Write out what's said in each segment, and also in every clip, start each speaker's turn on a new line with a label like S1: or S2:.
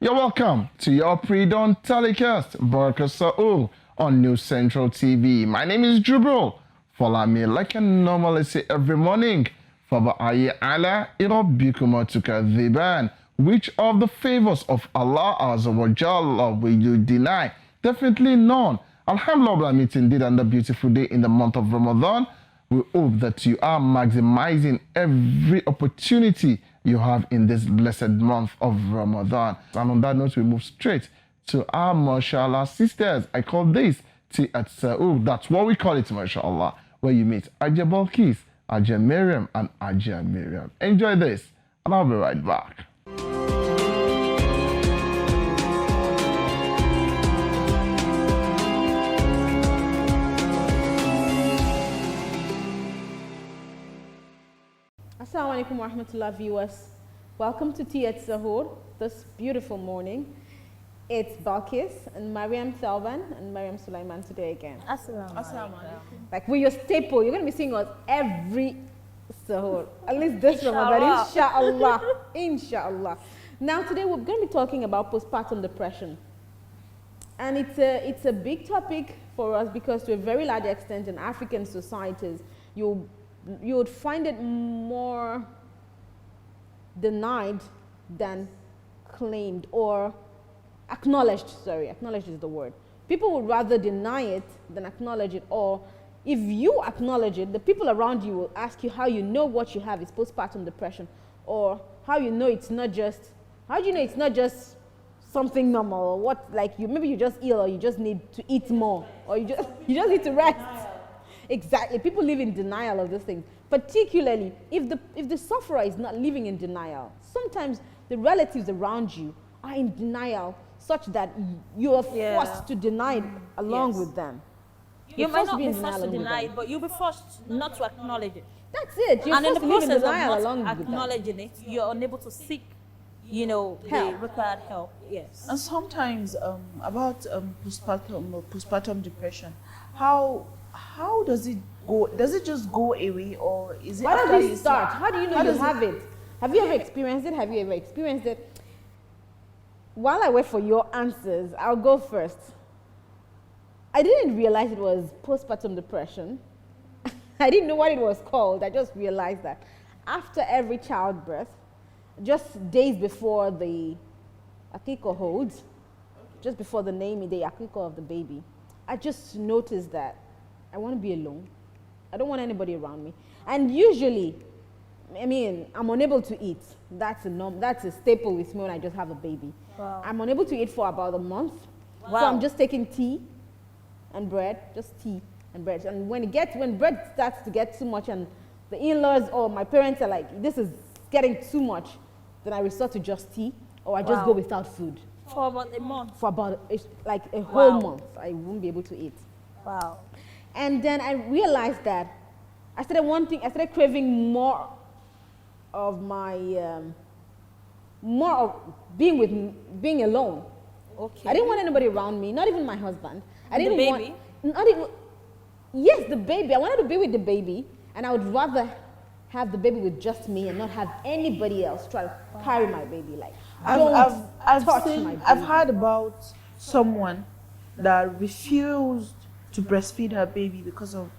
S1: You're welcome to your predawn telecast, Barakah on New Central TV. My name is Jubril. Follow me like I normally say every morning. Faba'ayi ala irabikuma tukadhiban. Which of the favors of Allah Azza wa Jalla will you deny? Definitely none. Alhamdulillah, meet indeed on the beautiful day in the month of Ramadan. We hope that you are maximizing every opportunity you have in this blessed month of Ramadan. And on that note, we move straight to our mashallah sisters. I call this Tea Sahur. That's what we call it, mashallah, where you meet Ajia Balkis, Ajia Miriam, and Ajia Miriam. Enjoy this, and I'll be right back.
S2: Assalamu alaikum wa rahmatullah viewers. Welcome to Tea Sahur this beautiful morning. It's Balkis and Mariam Thalban and Mariam Sulaiman today again.
S3: Assalamu alaikum.
S2: Like we're your staple. You're going to be seeing us every Sahur. At least this Ramadan, inshallah. Inshallah. Now today we're going to be talking about postpartum depression. And it's a big topic for us because to a very large extent in African societies, you would find it more denied than claimed or acknowledged. Sorry, acknowledged is the word. People would rather deny it than acknowledge it, or if you acknowledge it, the people around you will ask you how you know what you have is postpartum depression, or how you know it's not just, how do you know it's not just something normal, or what, like maybe you're just ill, or you just need to eat more, or you just need to rest. Exactly. People live in denial of this thing, particularly if the sufferer is not living in denial. Sometimes the relatives around you are in denial such that you are forced to deny it along with them.
S3: You might not be forced to deny it, but you'll be forced not to acknowledge it.
S2: That's it. You're
S3: and in
S2: forced
S3: the
S2: to live in
S3: process
S2: denial
S3: of
S2: along
S3: not
S2: with them.
S3: acknowledging it, you're unable to seek,
S2: help.
S3: the required help. Yes.
S4: And sometimes about postpartum depression, how does it go? Does it just go away, or is it?
S2: Why
S4: after
S2: does it
S4: you
S2: start? How do you know you have
S4: it?
S2: it? Have you ever experienced it? Have you ever experienced it? While I wait for your answers, I'll go first. I didn't realize it was postpartum depression. I didn't know what it was called. I just realized that after every childbirth, just days before the akiko holds, just before the naming, the akiko of the baby, I just noticed that I want to be alone. I don't want anybody around me. And usually, I mean, I'm unable to eat. That's a staple with me when I just have a baby.
S3: Wow.
S2: I'm unable to eat for about a month.
S3: Wow.
S2: So I'm just taking tea and bread, just tea and bread. And when bread starts to get too much and the in-laws or my parents are like, this is getting too much, then I resort to just tea, or I just go without food.
S3: For about a month.
S2: For about like a whole month, I won't be able to eat.
S3: Wow.
S2: And then I realized that I started craving more of my, more of being alone.
S3: Okay.
S2: I didn't want anybody around me, not even my husband. I didn't
S3: the
S2: want,
S3: baby?
S2: not even, yes, the baby. I wanted to be with the baby, and I would rather have the baby with just me and not have anybody else try to carry my baby. Like,
S4: I've
S2: touch my baby.
S4: I've heard about someone that refused to breastfeed her baby because of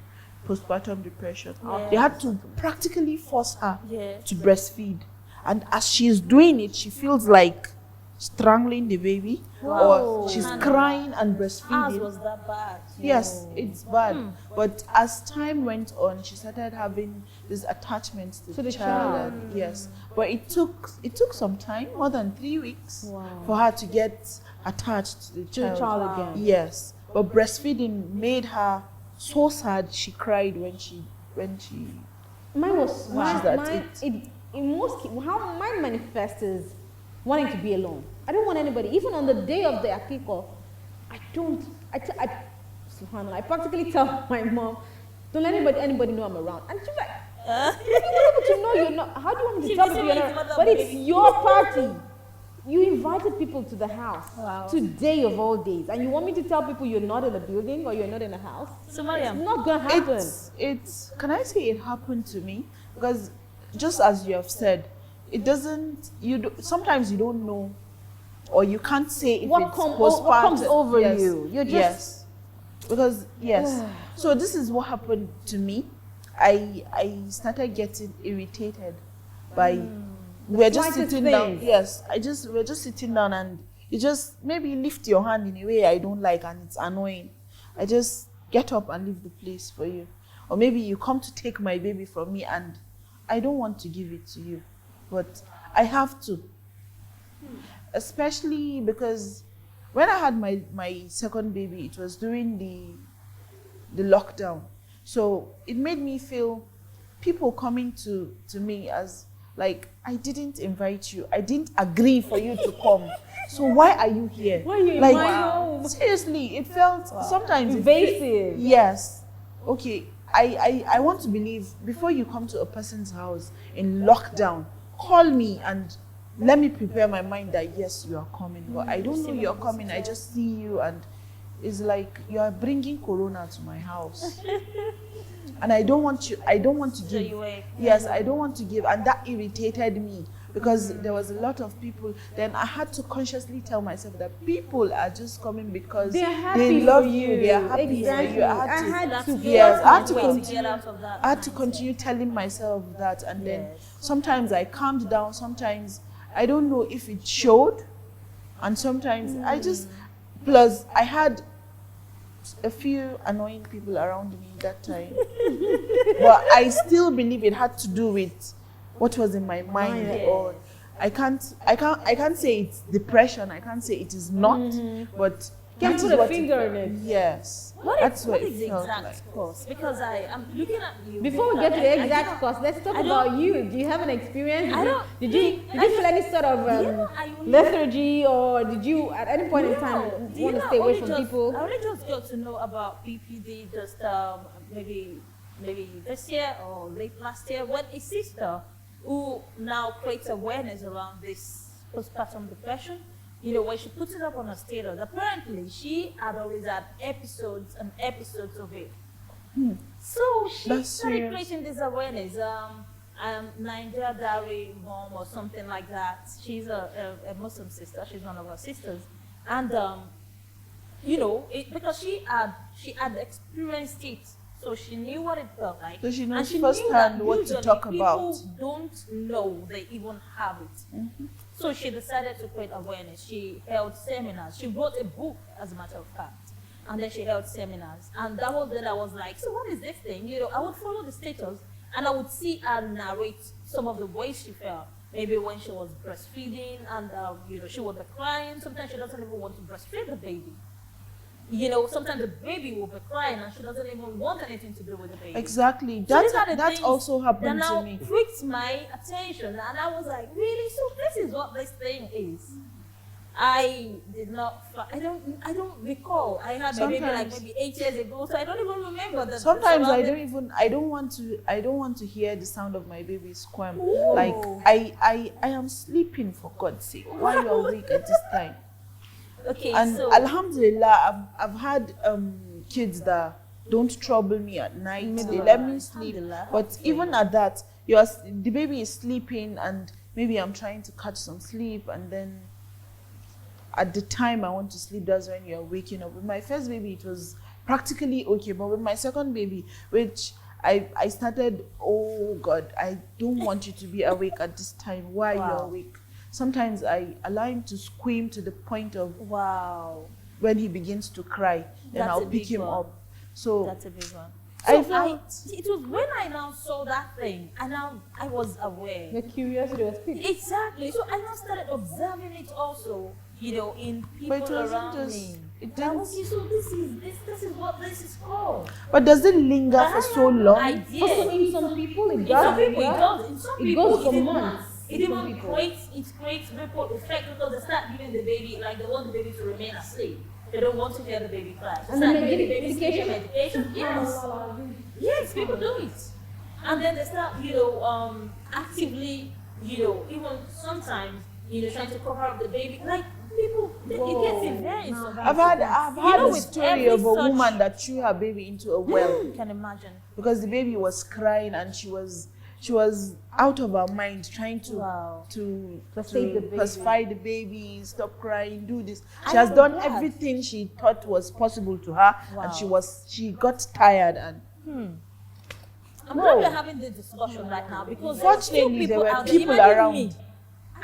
S4: postpartum depression.
S3: Yes.
S4: They had to practically force her
S3: Yes.
S4: to breastfeed, and as she's doing it, she feels like strangling the baby, or she's crying and
S3: Ours
S4: breastfeeding.
S3: was that bad.
S4: Yes, it's bad. But as time went on, she started having this attachment to the child. And yes, but it took some time, more than 3 weeks, for her to get attached to the child.
S2: again.
S4: Yes, but breastfeeding made her so sad. She cried when she.
S2: Mine was
S4: Wow.
S2: how mine manifests is wanting to be alone. I don't want anybody. Even on the day of the akiko, subhanallah, I practically tell my mom, don't let anybody know I'm around. And she's like, how do you want me to know you're not? How do you want me to tell people you're not? But it's your party. You invited people to the house today of all days, and you want me to tell people you're not in a building or you're not in a house?
S3: So Mariam,
S2: It's not gonna happen.
S4: It's can I say it happened to me? Because just as you have said, it doesn't. Sometimes you don't know or you can't say if
S2: what
S4: it's
S2: what
S4: postpartum.
S2: comes over
S4: Yes.
S2: you. You're just
S4: Yes. Because yes. So this is what happened to me. I started getting irritated by we're just
S2: slightest
S4: sitting down.
S2: things.
S4: Yes. We're just sitting down and you just maybe lift your hand in a way I don't like and it's annoying. I just get up and leave the place for you. Or maybe you come to take my baby from me and I don't want to give it to you. But I have to. Especially because when I had my second baby, it was during the lockdown. So it made me feel people coming to me as like, I didn't invite you. I didn't agree for you to come. So why are you here?
S2: Why are you in
S4: like,
S2: my home?
S4: Seriously, it felt sometimes
S2: Invasive.
S4: Yes. Okay. I want to believe before you come to a person's house in lockdown, call me and let me prepare my mind that yes, you are coming. But I don't know you're coming. I just see you and it's like you are bringing corona to my house. And I don't want to give. Yes, I don't want to give. And that irritated me because there was a lot of people. Then I had to consciously tell myself that people are just coming because they love you. They are happy for you. I had to continue telling myself that. And then sometimes I calmed down. Sometimes I don't know if it showed. And sometimes I just, plus I had a few annoying people around me that time. But I still believe it had to do with what was in my mind. Or I can't say it's depression. I can't say it is not. But
S2: Can't put a finger in it.
S4: Yes.
S3: What
S4: That's
S3: is,
S4: what
S3: what
S4: it
S3: is the
S4: felt
S3: exact
S4: like.
S3: cause? Because I'm looking at you.
S2: Before we get to the exact cause, let's talk about you. Do you have an experience? Did you feel any sort of lethargy, or did you at any point in time want to stay away from people?
S3: I only just got to know about BPD just maybe this year or late last year when a sister who now creates awareness around this postpartum depression. You know, when she puts it up on her status, apparently she had always had episodes and episodes of it. So she started creating this awareness. Nigeria Diary Mom or something like that. She's a Muslim sister. She's one of our sisters, and you know, because she had experienced it, so she knew what it felt like.
S4: So she knows firsthand what to talk about.
S3: People don't know they even have it. So she decided to create awareness. She held seminars. She wrote a book, as a matter of fact. And then she held seminars. And that was then I was like, so what is this thing? You know, I would follow the status and I would see her narrate some of the ways she felt. Maybe when she was breastfeeding and, you know, she would be crying. Sometimes she doesn't even want to breastfeed the baby. You know, sometimes the baby will be crying and she doesn't even want anything to do with the baby.
S4: Exactly.
S3: So
S4: That also happened to me.
S3: That now pricked my attention, and I was like, really? So this is what this thing is. I did not. I don't recall. I had my baby like maybe 8 years ago, so I don't even remember that.
S4: Sometimes I don't want to hear the sound of my baby squirm. Ooh. Like I am sleeping, for God's sake. Why are you awake at this time?
S3: Okay,
S4: and
S3: so
S4: Alhamdulillah, I've had kids that don't trouble me at night. They let me sleep. But even at that, the baby is sleeping and maybe I'm trying to catch some sleep, and then at the time I want to sleep, that's when you're waking up. With my first baby, it was practically okay, but with my second baby, which I started, oh God, I don't want you to be awake at this time. Why are you awake? Sometimes I allow him to scream to the point of when he begins to cry, then I'll pick him up. So
S3: that's a big one.
S4: It
S3: was when I now saw that thing, and now I was aware.
S2: The curiosity was piqued.
S3: Exactly. So I now started observing it also, you know, in people around me.
S4: It didn't.
S3: Okay, so this is what this is called.
S4: But does it linger for so long?
S3: I did.
S2: In some people it
S3: In
S2: does.
S3: some people it does. In some people
S2: goes for months.
S3: It even creates ripple effect because they start giving the baby, like they want the baby to remain asleep. They don't want to hear the baby cry.
S2: And then they give
S3: medication. Yes, people do it. And then they start, you know, actively, you know, even sometimes, you know, trying to cover up the baby. Like people, it gets in very
S4: I've had a story of a woman that threw her baby into a well.
S3: You can imagine.
S4: Because the baby was crying and she was she was out of her mind trying to
S3: Wow.
S4: to
S2: Pacify the baby.
S4: pacify the baby, stop crying, do this.
S3: I
S4: She has
S3: know
S4: done
S3: that.
S4: everything she thought was possible to her,
S3: Wow.
S4: and she got tired. And
S3: I'm glad we're having this discussion right now because
S4: Fortunately, there were
S3: out
S4: people
S3: even
S4: around.
S3: Me.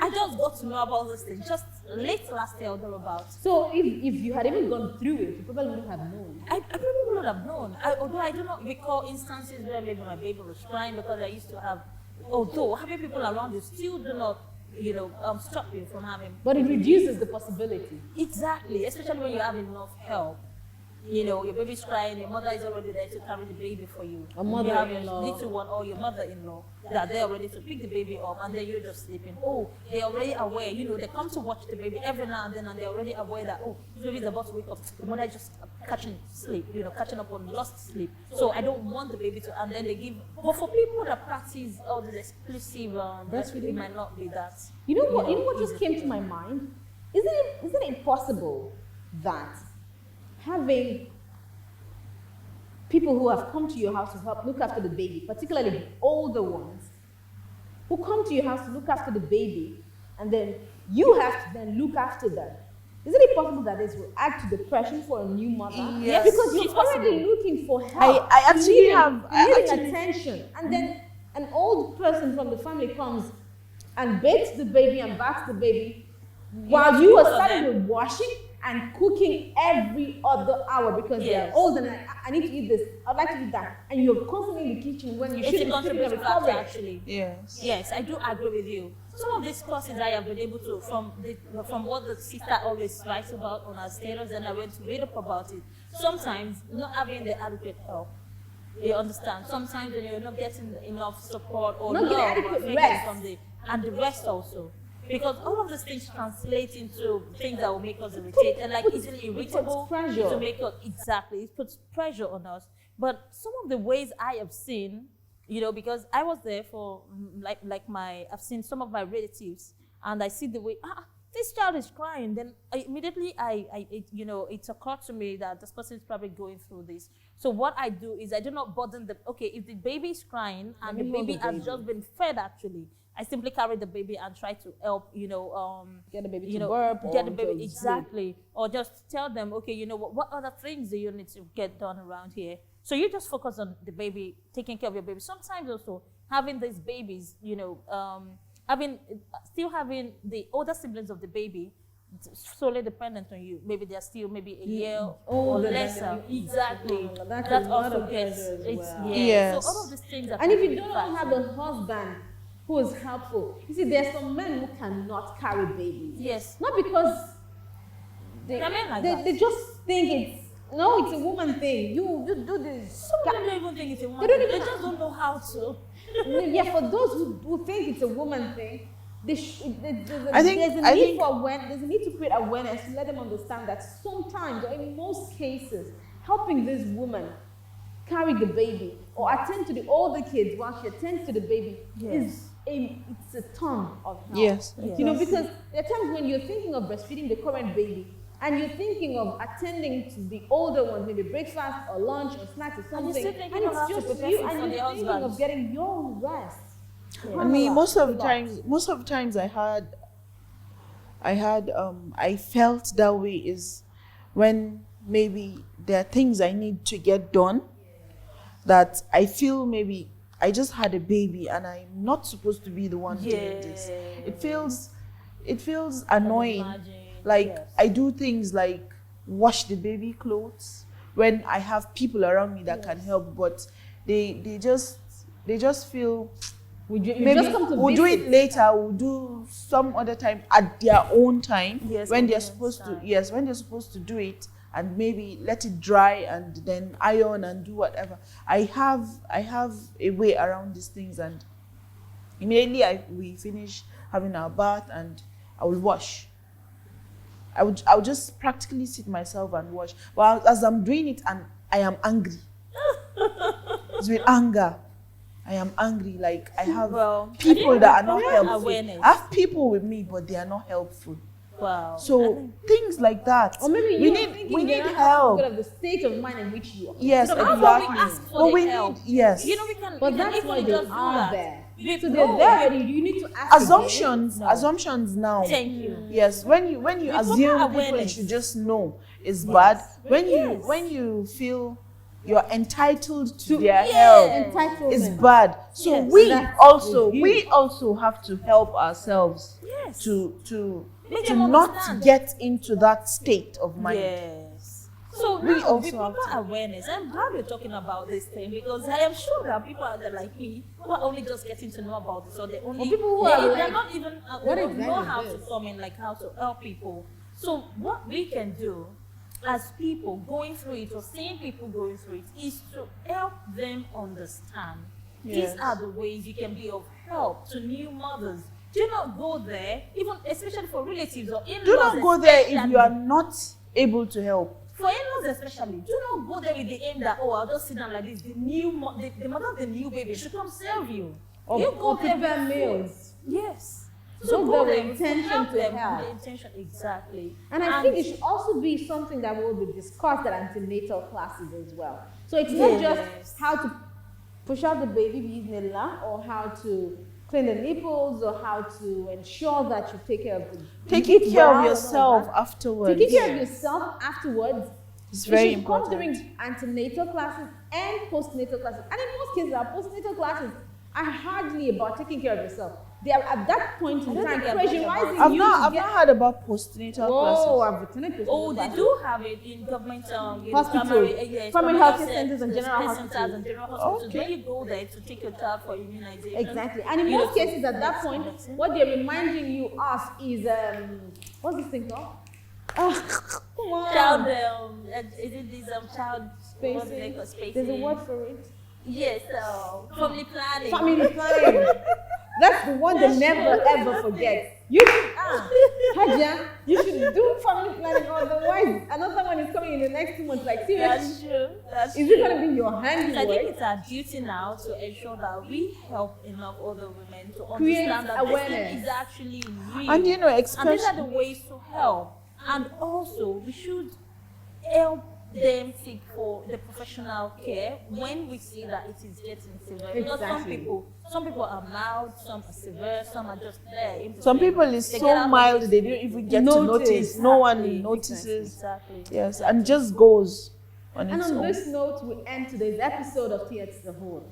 S3: I just got to know about this thing just late last year or thereabouts.
S2: So if you had even gone through it, you probably wouldn't have known.
S3: I probably would have known. Although I do not recall instances where maybe my baby was crying because I used to have. Although having people around you still do not, stop you from having.
S2: But it reduces the possibility.
S3: Exactly, especially when you have enough help. Your baby's crying, your mother is already there to carry the baby for you.
S2: A
S3: You have your
S2: mother-in-law.
S3: little one or your mother-in-law that they're ready to pick the baby up and then you're just sleeping. Oh, they're already aware, they come to watch the baby every now and then and they're already aware that, the baby's about to wake up. The mother is just catching sleep, catching up on lost sleep. So I don't want the baby to, and then they give, but for people that practice all this exclusive breastfeeding, it might not be that.
S2: You know what just came to my mind? Isn't it possible that having people who have come to your house to help look after the baby, particularly the older ones, who come to your house to look after the baby, and then you have to then look after them? Isn't it possible that this will add to depression for a new mother?
S4: Yes.
S2: Because you're
S3: It's
S2: already
S3: possible.
S2: looking for help.
S4: I actually
S2: You're
S4: have- I
S2: needing
S4: actually-
S2: attention, and then an old person from the family comes and bathes the baby and baths the baby while you are starting with washing and cooking every other hour because they're
S3: Yes.
S2: old and I need to eat this, I'd like to eat that. And you're constantly in the kitchen when you
S3: It's
S2: should
S3: a
S2: be sitting and
S3: contributing factor
S2: recovering.
S3: actually.
S4: yes.
S3: Yes, I do agree with you. Some of these courses I have been able to, from what the sister always writes about on her status, and I went to read up about it. Sometimes not having the adequate help. You understand? Sometimes when you're not getting enough support or
S2: Not getting
S3: love or
S2: adequate
S3: affection
S2: rest.
S3: from and the rest also. Because all of these things translate into things that will make us irritated and like easily irritable.
S2: pressure.
S3: To make us, exactly, it puts pressure on us. But some of the ways I have seen, because I was there for I've seen some of my relatives and I see the way, this child is crying. Then immediately it occurred to me that this person is probably going through this. So what I do is I do not burden if the baby is crying and the baby has just been fed actually, I simply carry the baby and try to help,
S2: Get the baby to burp
S3: get
S2: or
S3: the baby
S2: to
S3: exactly, or just tell them, okay, what other things do you need to get done around here? So you just focus on the baby, taking care of your baby. Sometimes also having these babies, still having the older siblings of the baby solely dependent on you. Maybe they're still maybe a year or
S2: older than
S3: lesser.
S2: you.
S3: Exactly.
S2: That's
S3: That
S2: a lot
S3: also
S2: of
S3: gets
S2: pressure as
S3: it's
S2: well.
S3: yeah.
S4: Yes.
S3: So all of these things are
S2: And if you
S3: contributing
S2: don't have
S3: factors.
S2: a husband who is helpful, you see, there's some men who cannot carry babies.
S3: Yes.
S2: Not because
S3: There are men like that.
S2: they just think it's a woman thing. You do this.
S3: Some people don't even think it's a woman.
S2: They don't
S3: They
S2: even-
S3: just don't know how to.
S2: Yeah, for those who think it's a woman thing, there's
S4: I think-
S2: there's a need to create awareness to let them understand that sometimes, or in most cases, helping this woman carry the baby or attend to the older kids while she attends to the baby it's a ton of help.
S4: Yes.
S2: Because there are times when you're thinking of breastfeeding the current baby and you're thinking of attending to the older ones, maybe breakfast or lunch or snacks or
S3: And you're
S2: something,
S3: still thinking
S2: and
S3: of how
S2: it's
S3: to
S2: just
S3: prepare
S2: you,
S3: food
S2: and
S3: for
S2: you're
S3: the
S2: thinking
S3: husband.
S2: of getting your own rest.
S4: I mean, most of the
S2: Lot.
S4: times I felt that way is when maybe there are things I need to get done that I feel maybe I just had a baby and I'm not supposed to be the one doing this. It feels annoying.
S3: Imagine,
S4: Like
S3: yes.
S4: I do things like wash the baby clothes when I have people around me that can help, but they just feel maybe
S2: just come to
S4: we'll do
S2: visit.
S4: it later, we'll do some other time at their own time
S3: Yes,
S4: when
S3: I
S4: they're
S3: understand.
S4: when they're supposed to do it and maybe let it dry and then iron and do whatever. I have a way around these things, and immediately we finish having our bath and I will wash. I would just practically sit myself and wash. But as I'm doing it and I am angry. It's with anger. I am angry. Like I have people that are not helpful.
S3: Awareness.
S4: I have people with me, but they are not helpful.
S3: Wow.
S4: So things like that.
S2: Or maybe
S4: we
S2: we
S4: need
S2: help
S4: help.
S2: because of the state of mind in which you are.
S4: Yes,
S3: So how about we
S4: exactly.
S3: ask for
S4: But
S3: the
S4: we
S3: help?
S4: need yes.
S3: We can
S2: But
S3: we can
S2: that's
S3: even
S2: why they
S3: just do
S2: are
S3: that.
S2: there. So they're there already. You need to ask
S4: Assumptions now.
S3: Thank you.
S4: Yes, when you assume people should just know is bad. When you feel you're entitled to their help is bad. So we also have to help ourselves to not get into that state of mind.
S3: Yes. So we also with proper awareness. I'm glad we're talking about this thing because I am sure that people out there like me who are only just getting to know about it, so they only
S2: people who are
S3: they're not even they don't know how to come in, like how to help people. So what we can do as people going through it or seeing people going through it is to help them understand. These are the ways you can be of help to new mothers. Do not go there, even especially for relatives or in-laws.
S4: Do not go there if you are not able to help.
S3: For in-laws especially, do not go there with the aim that, I'll just sit down like this. The mother of the new baby should come serve you. You go there
S2: prepare meals.
S3: Yes.
S2: So go there with intention to help.
S3: The intention, exactly.
S2: And I think it should also be something that will be discussed at antenatal classes as well. So it's not just how to push out the baby, bismillah, or how to clean the nipples, or how to ensure that you take care of the
S4: taking care of yourself afterwards.
S2: Taking care of yourself afterwards
S4: is very important.
S2: Come during antenatal classes and postnatal classes. And in most cases, our postnatal classes are hardly about taking care of yourself. They are at that point in time pressurizing
S4: I've
S2: you.
S4: not heard about postnatal classes.
S3: They do have it in government
S2: hospitals, primary health centers and general hospitals.
S3: Okay. When you go there to take your child for immunization.
S2: Exactly. And in most cases at that point, what they're reminding you of is what's this thing called? Come on.
S3: Child is it this child
S2: spacing? There's a word for it.
S3: Yes, family planning.
S2: Family planning. That's the one they never ever forget. You Haja, you should do family planning, otherwise another one is coming in the next 2 months. Like seriously,
S3: that's
S2: true. Is it going to be your handiwork?
S3: I think it's our duty now to ensure that we help enough other women to
S2: create
S3: understand that
S2: awareness.
S3: this is actually real.
S4: And you know,
S3: and these are the ways to help. And also, we should help them seek for the professional care when we see that it is getting severe. Because some people are mild, some are severe, some are just there.
S4: Some people is so mild they don't even get to notice. No one notices.
S3: Exactly.
S4: Yes, and just goes on its
S2: own.
S4: own.
S2: This note, we end today's episode of Tea Sahur.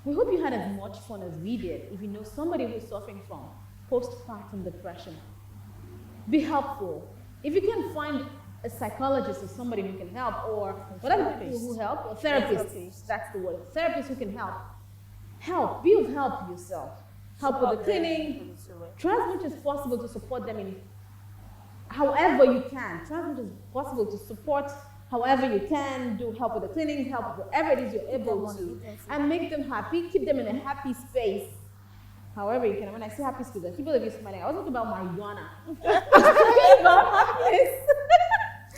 S2: We hope you had as much fun as we did. If you know somebody who is suffering from postpartum depression, be helpful. If you can find a psychologist or somebody who can help, or whatever people who help, or therapists, that's the word, therapists who can help, be of help yourself. Help with the cleaning, try as much as possible to support them in however you can. Try as much as possible to support however you can, do help with the cleaning, help with whatever it is you're able to, and make them happy, keep them in a happy space. However you can. When I say happy space, people are just smiling. I was talking about marijuana.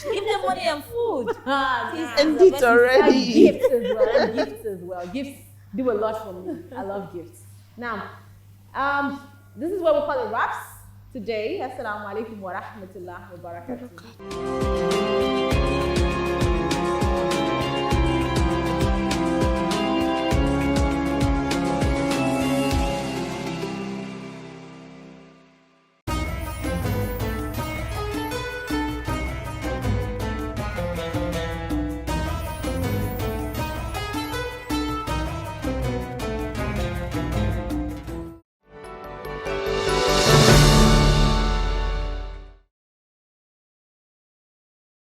S3: Give them money and food.
S4: And it already.
S2: And gifts as well. Gifts do a lot for me. I love gifts. Now, this is what we call it wraps today. Assalamu alaikum wa rahmatullahi wa barakatuh.